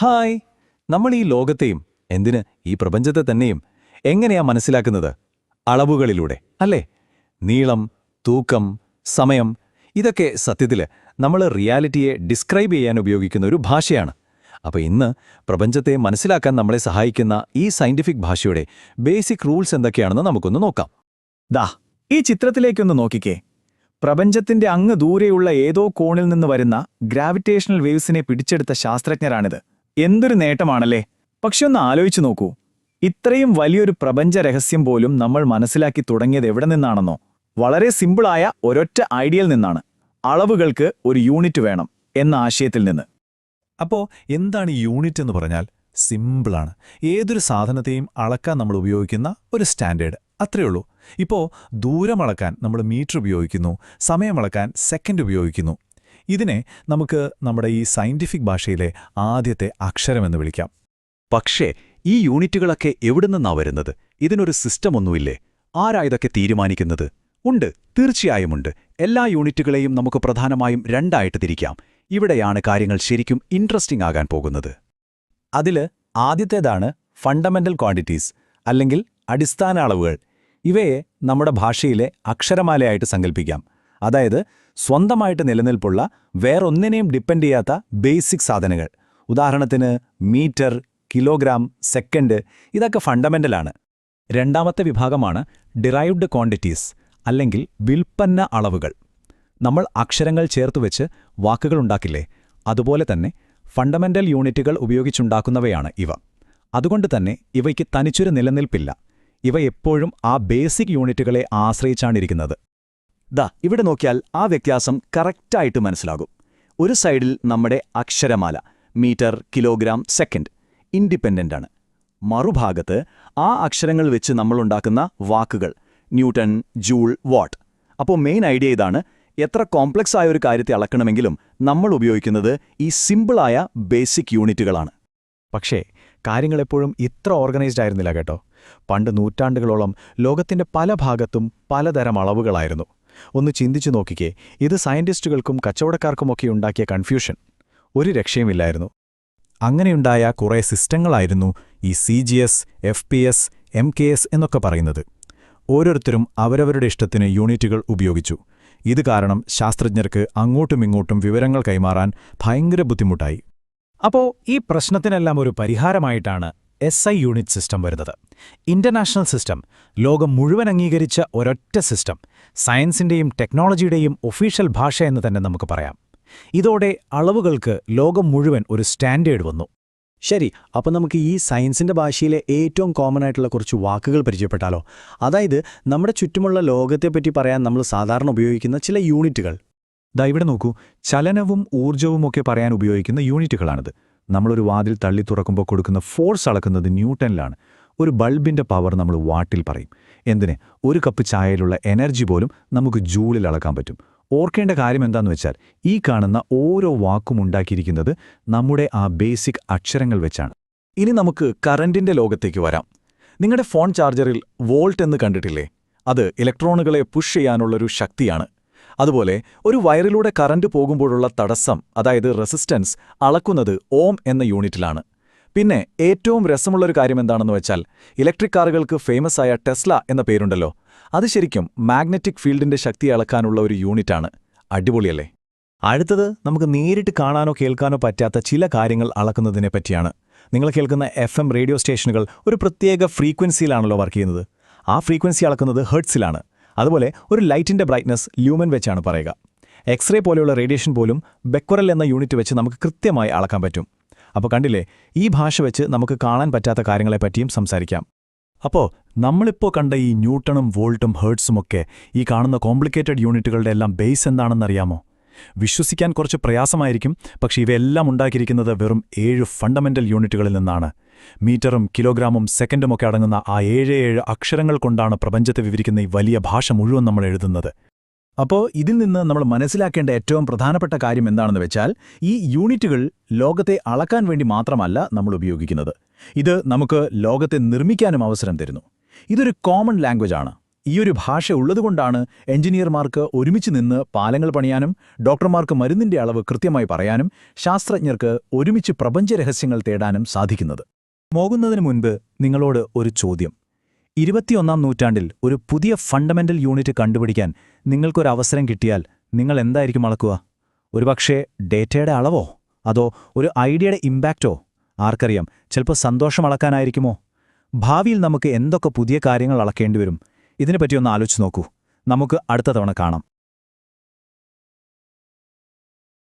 Hi. നമ്മൾ ഈ ലോകത്തെയും എന്തിന് ഈ പ്രപഞ്ചത്തെ തന്നെയും എങ്ങനെയാ മനസ്സിലാക്കുന്നത്? അളവുകളിലൂടെ അല്ലേ? നീളം, തൂക്കം, സമയം, ഇതൊക്കെ സത്യത്തില് നമ്മൾ റിയാലിറ്റിയെ ഡിസ്ക്രൈബ് ചെയ്യാൻ ഉപയോഗിക്കുന്ന ഒരു ഭാഷയാണ്. അപ്പോൾ ഇന്ന് പ്രപഞ്ചത്തെ മനസ്സിലാക്കാൻ നമ്മളെ സഹായിക്കുന്ന ഈ സയന്റിഫിക് ഭാഷയുടെ ബേസിക് റൂൾസ് എന്തൊക്കെയാണെന്ന് നമുക്കൊന്ന് നോക്കാം. ദാ ഈ ചിത്രത്തിലേക്കൊന്ന് നോക്കിക്കേ. പ്രപഞ്ചത്തിന്റെ അങ്ങ് ദൂരെയുള്ള ഏതോ കോണിൽ നിന്ന് വരുന്ന ഗ്രാവിറ്റേഷണൽ വേവ്സിനെ പിടിച്ചെടുത്ത ശാസ്ത്രജ്ഞരാണിത്. എന്തൊരു നേട്ടമാണല്ലേ? പക്ഷെ ഒന്ന് ആലോചിച്ചു നോക്കൂ, ഇത്രയും വലിയൊരു പ്രപഞ്ച രഹസ്യം പോലും നമ്മൾ മനസ്സിലാക്കി തുടങ്ങിയത് എവിടെ നിന്നാണെന്നോ? വളരെ സിമ്പിളായ ഒരൊറ്റ ഐഡിയയിൽ നിന്നാണ്. അളവുകൾക്ക് ഒരു യൂണിറ്റ് വേണം എന്ന ആശയത്തിൽ നിന്ന്. അപ്പോൾ എന്താണ് ഈ യൂണിറ്റ് എന്ന് പറഞ്ഞാൽ? സിമ്പിളാണ്. ഏതൊരു സാധനത്തെയും അളക്കാൻ നമ്മൾ ഉപയോഗിക്കുന്ന ഒരു സ്റ്റാൻഡേർഡ്, അത്രയുള്ളൂ. ഇപ്പോൾ ദൂരം അളക്കാൻ നമ്മൾ മീറ്റർ ഉപയോഗിക്കുന്നു, സമയമളക്കാൻ സെക്കൻഡ് ഉപയോഗിക്കുന്നു. ഇതിനെ നമുക്ക് നമ്മുടെ ഈ സയന്റിഫിക് ഭാഷയിലെ ആദ്യത്തെ അക്ഷരമെന്ന് വിളിക്കാം. പക്ഷേ ഈ യൂണിറ്റുകളൊക്കെ എവിടുന്നാ വരുന്നത്? ഇതിനൊരു സിസ്റ്റം ഒന്നുമില്ലേ? ആരാ ഇതൊക്കെ തീരുമാനിക്കുന്നത്? ഉണ്ട്, തീർച്ചയായുമുണ്ട്. എല്ലാ യൂണിറ്റുകളെയും നമുക്ക് പ്രധാനമായും രണ്ടായിട്ട് തിരിക്കാം. ഇവിടെയാണ് കാര്യങ്ങൾ ശരിക്കും ഇൻട്രസ്റ്റിംഗ് ആകാൻ പോകുന്നത്. അതില് ആദ്യത്തേതാണ് ഫണ്ടമെന്റൽ ക്വാണ്ടിറ്റീസ്, അല്ലെങ്കിൽ അടിസ്ഥാന അളവുകൾ. ഇവയെ നമ്മുടെ ഭാഷയിലെ അക്ഷരമാലയായിട്ട് സങ്കല്പിക്കാം. അതായത് സ്വന്തമായിട്ട് നിലനിൽപ്പുള്ള വേറൊന്നിനെയും ഡിപ്പെൻഡ് ചെയ്യാത്ത ബേസിക് സാധനങ്ങൾ. ഉദാഹരണത്തിന് മീറ്റർ, കിലോഗ്രാം, സെക്കൻഡ്, ഇതൊക്കെ ഫണ്ടമെന്റലാണ്. രണ്ടാമത്തെ വിഭാഗമാണ് ഡിറൈവ്ഡ് ക്വാണ്ടിറ്റീസ്, അല്ലെങ്കിൽ വിൽപ്പന്ന അളവുകൾ. നമ്മൾ അക്ഷരങ്ങൾ ചേർത്തുവെച്ച് വാക്കുകൾ ഉണ്ടാക്കില്ലേ? അതുപോലെ തന്നെ ഫണ്ടമെന്റൽ യൂണിറ്റുകൾ ഉപയോഗിച്ചുണ്ടാക്കുന്നവയാണ് ഇവ. അതുകൊണ്ട് തന്നെ ഇവയ്ക്ക് തനിച്ചൊരു നിലനിൽപ്പില്ല. ഇവ എപ്പോഴും ആ ബേസിക് യൂണിറ്റുകളെ ആശ്രയിച്ചാണിരിക്കുന്നത്. ദാ ഇവിടെ നോക്കിയാൽ ആ വ്യത്യാസം കറക്റ്റായിട്ട് മനസ്സിലാകും. ഒരു സൈഡിൽ നമ്മുടെ അക്ഷരമാല മീറ്റർ, കിലോഗ്രാം, സെക്കൻഡ് ഇൻഡിപെൻഡൻ്റ് ആണ്. മറുഭാഗത്ത് ആ അക്ഷരങ്ങൾ വെച്ച് നമ്മളുണ്ടാക്കുന്ന വാക്കുകൾ ന്യൂട്ടൺ, ജൂൾ, വാട്ട്. അപ്പോൾ മെയിൻ ഐഡിയ ഇതാണ്: എത്ര കോംപ്ലക്സ് ആയ ഒരു കാര്യത്തെ അളക്കണമെങ്കിലും നമ്മൾ ഉപയോഗിക്കുന്നത് ഈ സിമ്പിളായ ബേസിക് യൂണിറ്റുകളാണ്. പക്ഷേ കാര്യങ്ങളെപ്പോഴും ഇത്ര ഓർഗനൈസ്ഡ് ആയിരുന്നില്ല കേട്ടോ. പണ്ട് നൂറ്റാണ്ടുകളോളം ലോകത്തിന്റെ പല ഭാഗത്തും പലതരം അളവുകളായിരുന്നു. ഒന്ന് ചിന്തിച്ചു നോക്കിക്കേ, ഇത് സയന്റിസ്റ്റുകൾക്കും കച്ചവടക്കാർക്കുമൊക്കെ ഉണ്ടാക്കിയ കൺഫ്യൂഷൻ. ഒരു രക്ഷയുമില്ലായിരുന്നു. അങ്ങനെയുണ്ടായ കുറേ സിസ്റ്റങ്ങളായിരുന്നു ഈ CGS, FPS, MKS എന്നൊക്കെ പറയുന്നത്. ഓരോരുത്തരും അവരവരുടെ ഇഷ്ടത്തിന് യൂണിറ്റുകൾ ഉപയോഗിച്ചു. ഇത് കാരണം ശാസ്ത്രജ്ഞർക്ക് അങ്ങോട്ടും ഇങ്ങോട്ടും വിവരങ്ങൾ കൈമാറാൻ ഭയങ്കര ബുദ്ധിമുട്ടായി. അപ്പോൾ ഈ പ്രശ്നത്തിനെല്ലാം ഒരു പരിഹാരമായിട്ടാണ് SI യൂണിറ്റ് സിസ്റ്റം വരുന്നത്. ഇന്റർനാഷണൽ സിസ്റ്റം, ലോകം മുഴുവൻ അംഗീകരിച്ച ഒരൊറ്റ സിസ്റ്റം, സയൻസിന്റെയും ടെക്നോളജിയുടെയും ഒഫീഷ്യൽ ഭാഷ എന്ന് തന്നെ നമുക്ക് പറയാം. ഇതോടെ അളവുകൾക്ക് ലോകം മുഴുവൻ ഒരു സ്റ്റാൻഡേർഡ് വന്നു. ശരി, അപ്പോൾ നമുക്ക് ഈ സയൻസിൻ്റെ ഭാഷയിലെ ഏറ്റവും കോമൺ ആയിട്ടുള്ള കുറച്ച് വാക്കുകൾ പരിചയപ്പെട്ടാലോ? അതായത് നമ്മുടെ ചുറ്റുമുള്ള ലോകത്തെപ്പറ്റി പറയാൻ നമ്മൾ സാധാരണ ഉപയോഗിക്കുന്ന ചില യൂണിറ്റുകൾ. ദാ ഇവിടെ നോക്കൂ, ചലനവും ഊർജ്ജവുമൊക്കെ പറയാൻ ഉപയോഗിക്കുന്ന യൂണിറ്റുകളാണിത്. നമ്മളൊരു വാതിൽ തള്ളി തുറക്കുമ്പോൾ കൊടുക്കുന്ന ഫോഴ്സ് അളക്കുന്നത് ന്യൂട്ടനിലാണ്. ഒരു ബൾബിന്റെ പവർ നമ്മൾ വാട്ടിൽ പറയും. എന്തിന്? ഒരു കപ്പ് ചായയിലുള്ള എനർജി പോലും നമുക്ക് ജൂളിൽ അളക്കാൻ പറ്റും. ഓർക്കേണ്ട കാര്യം എന്താണെന്ന് വെച്ചാൽ, ഈ കാണുന്ന ഓരോ വാക്കും ഉണ്ടാക്കിയിരിക്കുന്നത് നമ്മുടെ ആ ബേസിക് അക്ഷരങ്ങൾ വെച്ചാണ്. ഇനി നമുക്ക് കറന്റിന്റെ ലോകത്തേക്ക് വരാം. നിങ്ങളുടെ ഫോൺ ചാർജറിൽ വോൾട്ട് എന്ന് കണ്ടിട്ടില്ലേ? അത് ഇലക്ട്രോണുകളെ പുഷ് ചെയ്യാനുള്ളൊരു ശക്തിയാണ്. അതുപോലെ ഒരു വയറിലൂടെ കറന്റ് പോകുമ്പോഴുള്ള തടസ്സം, അതായത് റെസിസ്റ്റൻസ്, അളക്കുന്നത് ഓം എന്ന യൂണിറ്റിലാണ്. പിന്നെ ഏറ്റവും രസമുള്ളൊരു കാര്യം എന്താണെന്ന് വെച്ചാൽ, ഇലക്ട്രിക് കാറുകൾക്ക് ഫേമസ് ആയ ടെസ്ല എന്ന പേരുണ്ടല്ലോ, അത് ശരിക്കും മാഗ്നറ്റിക് ഫീൽഡിന്റെ ശക്തി അളക്കാനുള്ള ഒരു യൂണിറ്റാണ്. അടിപൊളിയല്ലേ? അടുത്തത് നമുക്ക് നേരിട്ട് കാണാനോ കേൾക്കാനോ പറ്റാത്ത ചില കാര്യങ്ങൾ അളക്കുന്നതിനെ പറ്റിയാണ്. നിങ്ങൾ കേൾക്കുന്ന FM റേഡിയോ സ്റ്റേഷനുകൾ ഒരു പ്രത്യേക ഫ്രീക്വൻസിയിലാണല്ലോ വർക്ക് ചെയ്യുന്നത്. ആ ഫ്രീക്വൻസി അളക്കുന്നത് ഹെർട്സിലാണ്. അതുപോലെ ഒരു ലൈറ്റിന്റെ ബ്രൈറ്റ്നസ് ലൂമൻ വെച്ചാണ് പറയുക. എക്സ്റേ പോലെയുള്ള റേഡിയേഷൻ പോലും ബെക്വറൽ എന്ന യൂണിറ്റ് വെച്ച് നമുക്ക് കൃത്യമായി അളക്കാൻ പറ്റും. അപ്പോൾ കണ്ടില്ലേ, ഈ ഭാഷ വെച്ച് നമുക്ക് കാണാൻ പറ്റാത്ത കാര്യങ്ങളെപ്പറ്റിയും സംസാരിക്കാം. അപ്പോൾ നമ്മളിപ്പോൾ കണ്ട ഈ ന്യൂട്ടണും വോൾട്ടും ഹെർട്സുമൊക്കെ, ഈ കാണുന്ന കോംപ്ലിക്കേറ്റഡ് യൂണിറ്റുകളുടെ എല്ലാം ബേസ് എന്താണെന്നറിയാമോ? വിശ്വസിക്കാൻ കുറച്ച് പ്രയാസമായിരിക്കും, പക്ഷേ ഇവയെല്ലാം ഉണ്ടാക്കിയിരിക്കുന്നത് വെറും 7 ഫണ്ടമെന്റൽ യൂണിറ്റുകളിൽ നിന്നാണ്. മീറ്ററും കിലോഗ്രാമും സെക്കൻഡുമൊക്കെ അടങ്ങുന്ന ആ 7 അക്ഷരങ്ങൾ കൊണ്ടാണ് പ്രപഞ്ചത്തെ വിവരിക്കുന്ന ഈ വലിയ ഭാഷ മുഴുവൻ നമ്മൾ എഴുതുന്നത്. അപ്പോൾ ഇതിൽ നിന്ന് നമ്മൾ മനസ്സിലാക്കേണ്ട ഏറ്റവും പ്രധാനപ്പെട്ട കാര്യം എന്താണെന്ന് വെച്ചാൽ, ഈ യൂണിറ്റുകൾ ലോകത്തെ അളക്കാൻ വേണ്ടി മാത്രമല്ല നമ്മൾ ഉപയോഗിക്കുന്നത്. ഇത് നമുക്ക് ലോകത്തെ നിർമ്മിക്കാനും അവസരം തരുന്നു. ഇതൊരു കോമൺ ലാംഗ്വേജ് ആണ്. ഈയൊരു ഭാഷ ഉള്ളതുകൊണ്ടാണ് എഞ്ചിനീയർമാർക്ക് ഒരുമിച്ച് നിന്ന് പാലങ്ങൾ പണിയാനും ഡോക്ടർമാർക്ക് മരുന്നിന്റെ അളവ് കൃത്യമായി പറയാനും ശാസ്ത്രജ്ഞർക്ക് ഒരുമിച്ച് പ്രപഞ്ചരഹസ്യങ്ങൾ തേടാനും സാധിക്കുന്നത്. പോകുന്നതിന് മുൻപ് നിങ്ങളോട് ഒരു ചോദ്യം. 21ാം നൂറ്റാണ്ടിൽ ഒരു പുതിയ ഫണ്ടമെന്റൽ യൂണിറ്റ് കണ്ടുപിടിക്കാൻ നിങ്ങൾക്കൊരവസരം കിട്ടിയാൽ നിങ്ങൾ എന്തായിരിക്കും അളക്കുക? ഒരുപക്ഷേ ഡേറ്റയുടെ അളവോ അതോ ഒരു ഐഡിയയുടെ ഇമ്പാക്റ്റോ? ആർക്കറിയാം, ചിലപ്പോൾ സന്തോഷം അളക്കാനായിരിക്കുമോ? ഭാവിയിൽ നമുക്ക് എന്തൊക്കെ പുതിയ കാര്യങ്ങൾ അളക്കേണ്ടി വരും? ഇതിനെപ്പറ്റിയൊന്ന് ആലോചിച്ച് നോക്കൂ. നമുക്ക് അടുത്ത തവണ കാണാം.